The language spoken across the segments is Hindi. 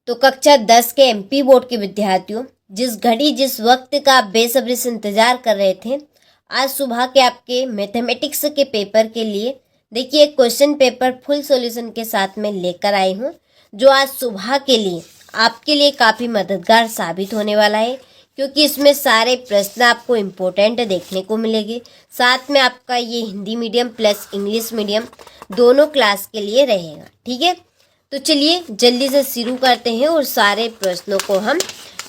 तो कक्षा 10 के एमपी बोर्ड के विद्यार्थियों, जिस घड़ी जिस वक्त का आप बेसब्री से इंतजार कर रहे थे, आज सुबह के आपके मैथमेटिक्स के पेपर के लिए देखिए एक क्वेश्चन पेपर फुल सॉल्यूशन के साथ में लेकर आई हूँ, जो आज सुबह के लिए आपके लिए काफ़ी मददगार साबित होने वाला है, क्योंकि इसमें सारे प्रश्न आपको इम्पोर्टेंट देखने को मिलेंगे। साथ में आपका ये Hindi medium plus English medium दोनों क्लास के लिए रहेगा। ठीक है, तो चलिए जल्दी से शुरू करते हैं और सारे प्रश्नों को हम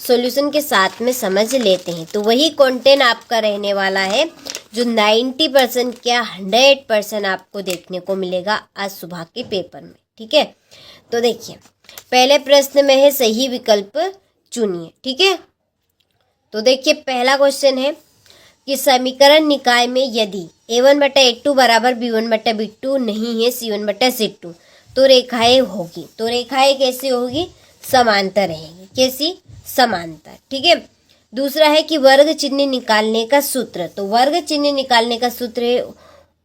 सॉल्यूशन के साथ में समझ लेते हैं। तो वही कंटेंट आपका रहने वाला है जो 90% क्या 100% आपको देखने को मिलेगा आज सुबह के पेपर में। ठीक है, तो देखिए पहले प्रश्न में है सही विकल्प चुनिए। ठीक है, तो देखिए पहला क्वेश्चन है कि समीकरण निकाय में यदि a1/a2 बराबर b1/b2 नहीं है c1/c2 तो रेखाएं होगी। तो रेखाएं कैसी होगी? समांतर रहेंगी। कैसी? समांतर। ठीक है, दूसरा है कि वर्ग चिन्ह निकालने का सूत्र। तो वर्ग चिन्ह निकालने का सूत्र है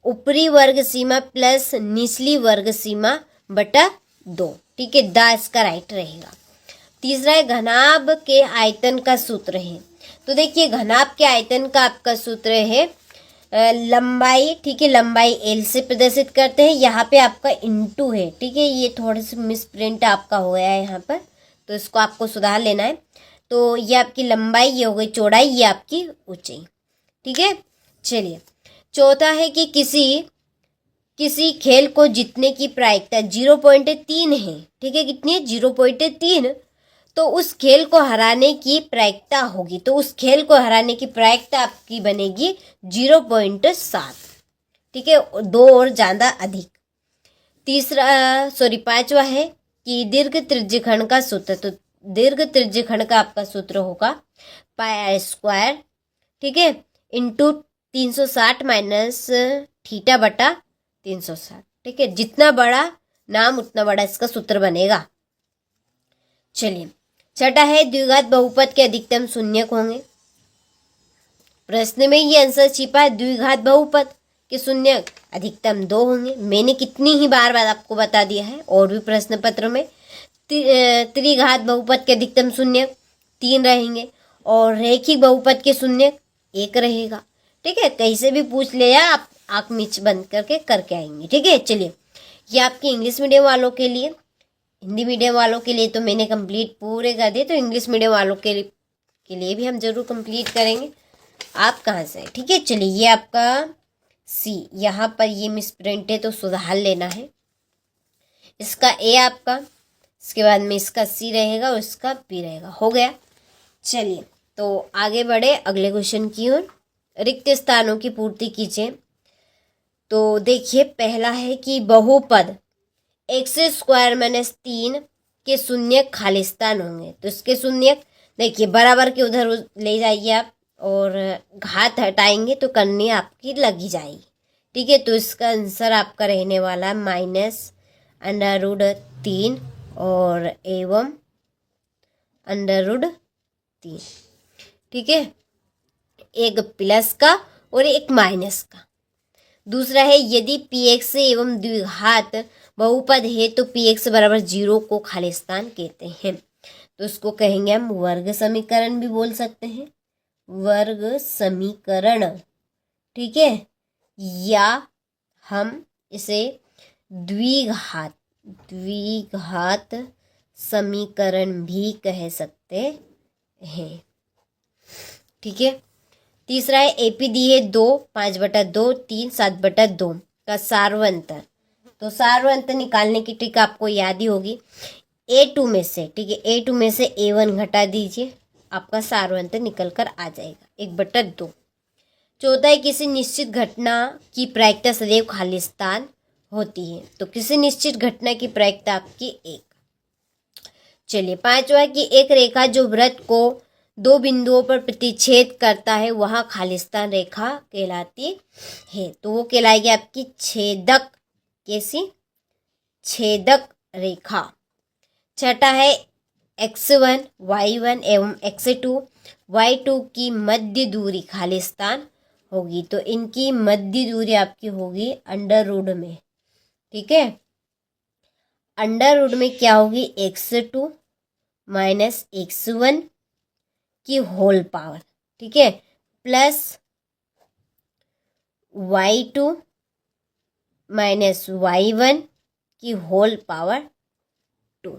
ऊपरी वर्ग सीमा प्लस निचली वर्ग सीमा बटा 2। ठीक है, दा इसका राइट रहेगा। तीसरा है घनाभ के आयतन का सूत्र है। तो देखिए घनाभ के आयतन का आपका सूत्र है लंबाई। ठीक है, लंबाई एल से प्रदर्शित करते हैं। यहाँ पे आपका इंटू है। ठीक है, ये थोड़ा सा मिसप्रिंट आपका हो गया है यहाँ पर, तो इसको आपको सुधार लेना है। तो ये आपकी लंबाई, ये हो गई चौड़ाई, ये आपकी ऊंचाई। ठीक है, चलिए चौथा है कि किसी खेल को जीतने की प्रायिकता 0.3 है। ठीक है, कितनी है? 0.3। तो उस खेल को हराने की प्रायिकता होगी। तो उस खेल को हराने की प्रायिकता आपकी बनेगी 0.7। ठीक है, 2 और ज़्यादा अधिक। पांचवा है कि दीर्घ त्रिज्यखंड का सूत्र। तो दीर्घ त्रिज्यखंड का आपका सूत्र होगा πr²। ठीक है, इंटू 360 माइनस थीटा बटा 360। ठीक है, जितना बड़ा नाम उतना बड़ा इसका सूत्र बनेगा। चलिए छठा है द्विघात बहुपद के अधिकतम शून्यक होंगे। प्रश्न में ये आंसर छिपा है, द्विघात बहुपद के शून्यक अधिकतम 2 होंगे। मैंने कितनी ही बार आपको बता दिया है, और भी प्रश्न पत्र में त्रिघात बहुपद के अधिकतम शून्यक 3 रहेंगे और रैखिक बहुपद के शून्यक 1 रहेगा। ठीक है, कहीं से भी पूछ ले या आप आँख मीच बंद करके आएंगे। ठीक है, चलिए ये आपके इंग्लिश मीडियम वालों के लिए, हिंदी मीडियम वालों के लिए तो मैंने कंप्लीट पूरे कर दिए, तो इंग्लिश मीडियम वालों के लिए भी हम जरूर कंप्लीट करेंगे। आप कहाँ से हैं? ठीक है, चलिए ये आपका सी, यहाँ पर ये मिसप्रिंट है तो सुधार लेना है। इसका ए आपका, इसके बाद में इसका सी रहेगा और इसका बी रहेगा। हो गया। चलिए तो आगे बढ़े अगले क्वेश्चन की ओर। रिक्त स्थानों की पूर्ति कीजिए। तो देखिए पहला है कि बहुपद x² - 3 के शून्यक खालिस्तान होंगे। तो इसके शून्यक देखिए बराबर के उधर ले जाइए आप, और घात हटाएंगे तो करनी आपकी लगी जाएगी। ठीक है, तो इसका आंसर आपका रहने वाला -√3 और एवं √3। ठीक है, एक प्लस का और एक माइनस का। दूसरा है यदि px एवं द्विघात बहुपद है तो px बराबर 0 को खालिस्तान कहते हैं। तो इसको कहेंगे हम वर्ग समीकरण भी बोल सकते हैं, वर्ग समीकरण। ठीक है, या हम इसे द्विघात समीकरण भी कह सकते हैं। ठीक है, तीसरा है एपी दी है 2, 5/2, 3, 7/2 का सार्वंतर। तो सार्वंतर निकालने की ट्रिक आपको याद ही होगी। A2 में से, ठीक है, A2 में से A1 घटा दीजिए, आपका सार्वंतर निकल कर आ जाएगा 1/2। चौथा है किसी निश्चित घटना की प्रायिकता सदैव खालिस्तान होती है। तो किसी निश्चित घटना की प्रायिकता आपकी 1। चलिए पांचवा है कि एक रेखा जो वृत्त को 2 बिंदुओं पर प्रतिच्छेद करता है वह खालिस्तान रेखा कहलाती है। तो वो कहलाएगी आपकी छेदक। कैसी? छेदक रेखा। छठा है x1, y1 एवं x2, y2 की मध्य दूरी खालिस्तान होगी। तो इनकी मध्य दूरी आपकी होगी अंडर में। ठीक है, अंडर में क्या होगी? x2 माइनस x1 की होल पावर, ठीक है, प्लस y2 माइनस y1 की होल पावर 2।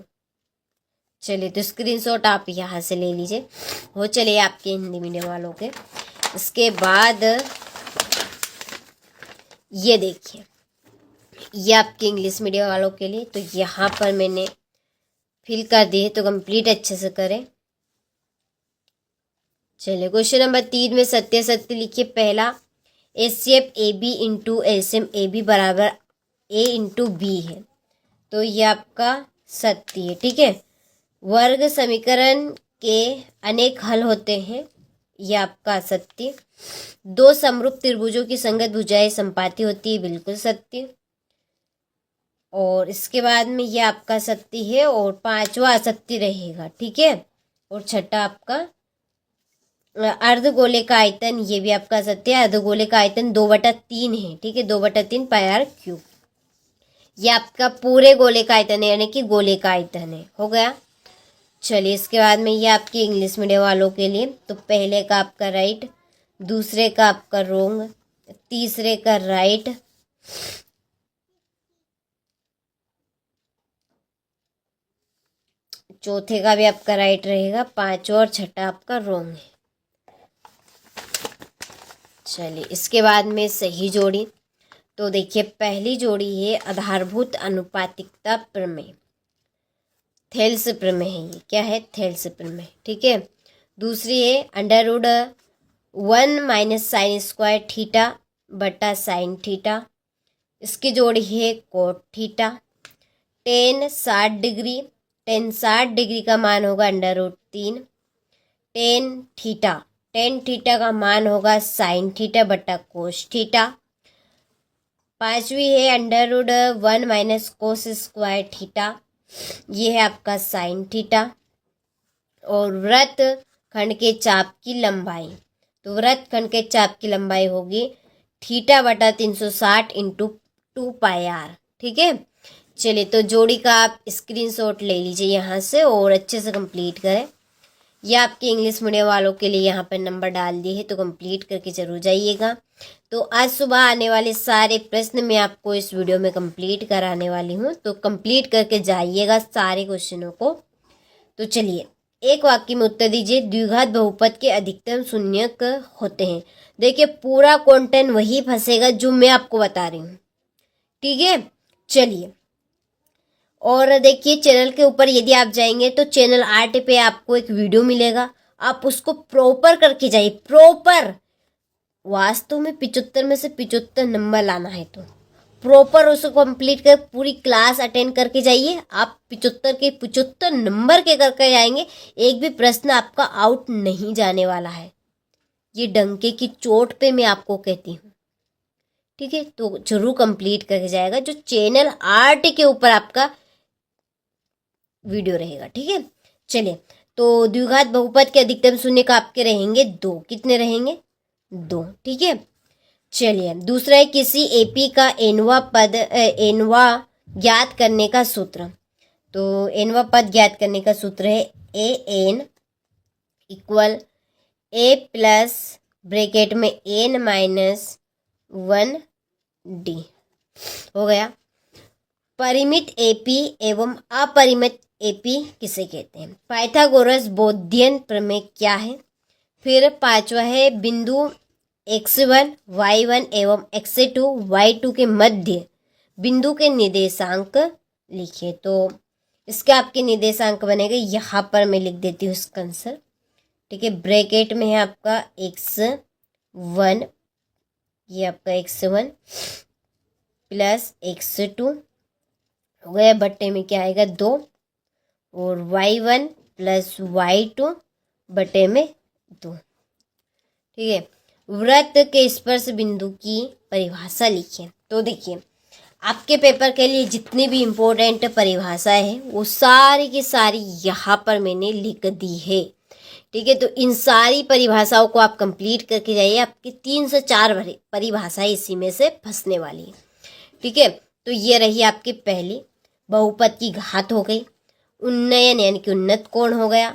चलिए तो स्क्रीनशॉट आप यहाँ से ले लीजिए, हो चलिए आपके हिंदी मीडियम वालों के। इसके बाद ये देखिए, ये आपके इंग्लिश मीडियम वालों के लिए, तो यहाँ पर मैंने फिल कर दिए, तो कंप्लीट अच्छे से करें। चलिए क्वेश्चन नंबर 3 में सत्य सत्य लिखिए। पहला, HCF A B into LCM A B बराबर ए इंटू बी है, तो ये आपका सत्य है, ठीक है। वर्ग समीकरण के अनेक हल होते हैं, ये आपका सत्य। दो समरूप त्रिभुजों की संगत भुजाएं संपाती होती है, बिल्कुल सत्य। और इसके बाद में ये आपका सत्य है, और पांचवा असत्य रहेगा, ठीक है। और छठा आपका अर्धगोले का आयतन, ये भी आपका सत्य है। अर्धगोले का आयतन 2/3 है, ठीक है, 2/3 पाई क्यूब। ये आपका पूरे गोले का आयतन है, यानी कि गोले का आयतन है, हो गया। चलिए इसके बाद में ये आपके इंग्लिश मीडियम वालों के लिए, तो पहले का आपका राइट, दूसरे का आपका रोंग, तीसरे का राइट, चौथे का भी आपका राइट रहेगा, पांचवा और छठा आपका रोंग है। चलिए इसके बाद में सही जोड़ी, तो देखिए पहली जोड़ी है आधारभूत अनुपातिकता प्रमेय, थेल्स प्रमेय है, ये क्या है, थेल्स प्रमेय, ठीक है। दूसरी है √1 माइनस साइन स्क्वायर थीटा बटा साइन थीटा, इसकी जोड़ी है कोट थीटा। टेन 60 डिग्री का मान होगा √3। टेन थीटा का मान होगा साइन थीटा बटा कोस थीटा। पांचवी है √1 माइनस कोस स्क्वायर थीटा, ये है आपका साइन थीटा। और वृत्त खंड के चाप की लंबाई, तो वृत्त खंड के चाप की लंबाई होगी थीटा बटा 360 इंटू 2πr, ठीक है। चलिए तो जोड़ी का आप स्क्रीनशॉट ले लीजिए यहाँ से और अच्छे से कंप्लीट करें। यह आपके इंग्लिश मीडियम वालों के लिए यहाँ पर नंबर डाल दिए है, तो कंप्लीट करके जरूर जाइएगा। तो आज सुबह आने वाले सारे प्रश्न मैं आपको इस वीडियो में कंप्लीट कराने वाली हूँ, तो कंप्लीट करके जाइएगा सारे क्वेश्चनों को। तो चलिए एक वाक्य में उत्तर दीजिए। द्विघात बहुपद के अधिकतम शून्यक होते हैं। देखिए पूरा कंटेंट वही फंसेगा जो मैं आपको बता रही हूँ, ठीक है। चलिए और देखिए चैनल के ऊपर यदि आप जाएंगे तो चैनल 8 पे आपको एक वीडियो मिलेगा, आप उसको प्रॉपर करके जाइए, प्रॉपर। वास्तव में 75 में से 75 नंबर लाना है, तो प्रॉपर उसको कंप्लीट कर पूरी क्लास अटेंड करके जाइए। आप 75 के 75 नंबर के करके जाएंगे, एक भी प्रश्न आपका आउट नहीं जाने वाला है, ये डंके की चोट पे मैं आपको कहती हूँ, ठीक है। तो जरूर कंप्लीट करके जाएगा, जो चैनल 8 के ऊपर आपका वीडियो रहेगा, ठीक है। चलिए तो द्विघात बहुपद के अधिकतम शून्यक आपके रहेंगे 2, कितने रहेंगे 2, ठीक है। चलिए दूसरा है किसी एपी का एनवा ज्ञात करने का सूत्र, तो एनवा पद ज्ञात करने का सूत्र है A N equal A plus bracket में एन माइनस 1 डी, हो गया। परिमित एपी एवं अपरिमित एपी किसे कहते हैं? पाइथागोरस बोधियन प्रमेय क्या है? फिर पांचवा है बिंदु x1 y1 एवं x2 y2 के मध्य बिंदु के निर्देशांक लिखिए। तो इसके आपके निर्देशांक बनेगा, यहाँ पर मैं लिख देती हूँ इसका आंसर, ठीक है। ब्रैकेट में है आपका x1, ये आपका x1 प्लस x2 हो गया, बट्टे में क्या आएगा 2, और y1 प्लस y2 बटे में 2, ठीक है। वृत्त के स्पर्श बिंदु की परिभाषा लिखिए। तो देखिए आपके पेपर के लिए जितनी भी इम्पोर्टेंट परिभाषाएं हैं वो सारी की सारी यहाँ पर मैंने लिख दी है, ठीक है। तो इन सारी परिभाषाओं को आप कंप्लीट करके जाइए, आपकी 3 से 4 परिभाषाएं इसी में से फंसने वाली है, ठीक है। तो ये रही आपकी पहली बहुपद की घात हो गई। उन्नयन यानी कि उन्नत कोण हो गया।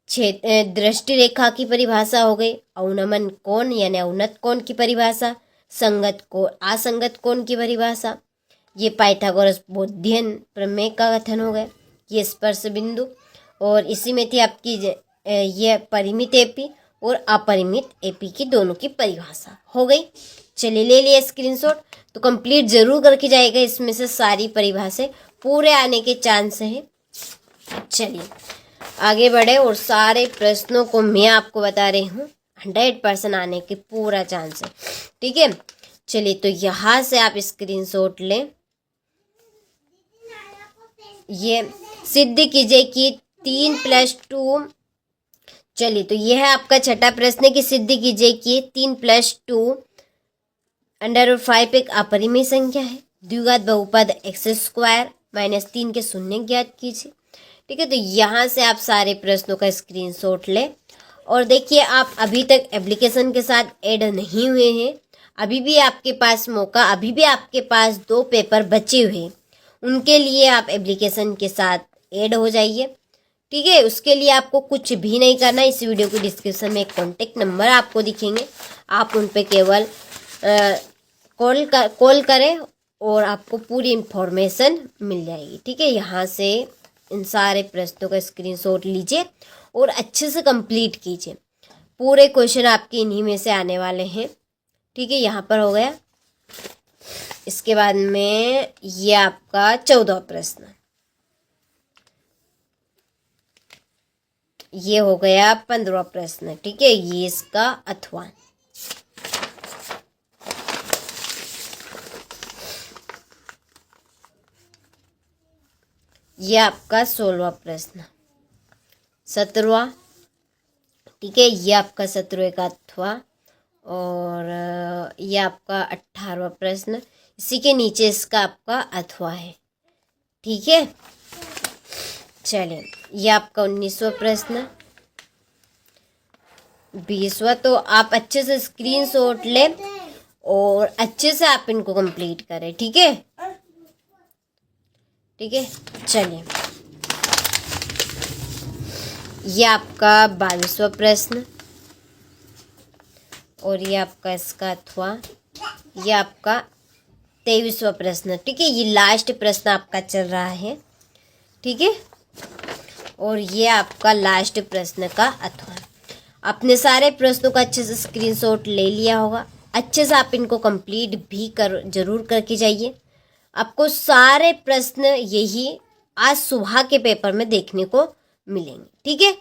दृष्टि रेखा की परिभाषा हो गई। अवनमन कोण यानी अवनत कोण की परिभाषा। संगत कोण, असंगत कोण की परिभाषा। ये पाइथागोरस बोधियन प्रमेय का कथन हो गया। ये स्पर्श बिंदु, और इसी में थी आपकी ये परिमित एपी और अपरिमित एपी की दोनों की परिभाषा हो गई। चलिए ले लिया स्क्रीनशॉट। तो कंप्लीट जरूर करके जाएगा, इसमें से सारी परिभाषाएं पूरे आने के चांस हैं। चलिए आगे बढ़े, और सारे प्रश्नों को मैं आपको बता रही हूँ 100% आने के पूरा चांस है। ठीक है, चलिए तो यहाँ से आप स्क्रीनशॉट लें। ये सिद्ध कीजिए कि 3+2, चलिए तो यह है आपका छठा प्रश्न कि सिद्ध कीजिए कि 3+2 √5 एक अपरिमेय संख्या है। द्विघात बहुपद x² -3 के शून्य ज्ञात कीजिए। ठीक है, तो यहाँ से आप सारे प्रश्नों का स्क्रीनशॉट लें। और देखिए, आप अभी तक एप्लीकेशन के साथ ऐड नहीं हुए हैं, अभी भी आपके पास मौका, अभी भी आपके पास 2 पेपर बचे हुए हैं, उनके लिए आप एप्लीकेशन के साथ ऐड हो जाइए। ठीक है, उसके लिए आपको कुछ भी नहीं करना। इस वीडियो के डिस्क्रिप्शन में एक कॉन्टेक्ट नंबर आपको दिखेंगे, आप उन पे केवल कॉल करें और आपको पूरी इन्फॉर्मेशन मिल जाएगी। ठीक है, यहाँ से इन सारे प्रश्नों का स्क्रीनशॉट लीजिए और अच्छे से कंप्लीट कीजिए। पूरे क्वेश्चन आपके इन्हीं में से आने वाले हैं। ठीक है, यहाँ पर हो गया। इसके बाद में ये आपका 14वां प्रश्न, ये हो गया 15वां प्रश्न। ठीक है, ये इसका अथवा। ये आपका 16वां प्रश्न, 17वां। ठीक है, ये आपका 17वें का अथवा, और ये आपका 18वां प्रश्न, इसी के नीचे इसका आपका अथवा है। ठीक है, चलिए ये आपका 19वां प्रश्न, 20वां। तो आप अच्छे से स्क्रीनशॉट लें और अच्छे से आप इनको कंप्लीट करें। ठीक है, ठीक है, चलिए ये आपका 22वां प्रश्न, और ये आपका इसका अथवा, ये आपका 23वां प्रश्न। ठीक है, ये लास्ट प्रश्न आपका चल रहा है। ठीक है, और ये आपका लास्ट प्रश्न का अथवा। आपने सारे प्रश्नों का अच्छे से स्क्रीनशॉट ले लिया होगा, अच्छे से आप इनको कंप्लीट भी जरूर करके जाइए। आपको सारे प्रश्न यही आज सुबह के पेपर में देखने को मिलेंगे। ठीक है,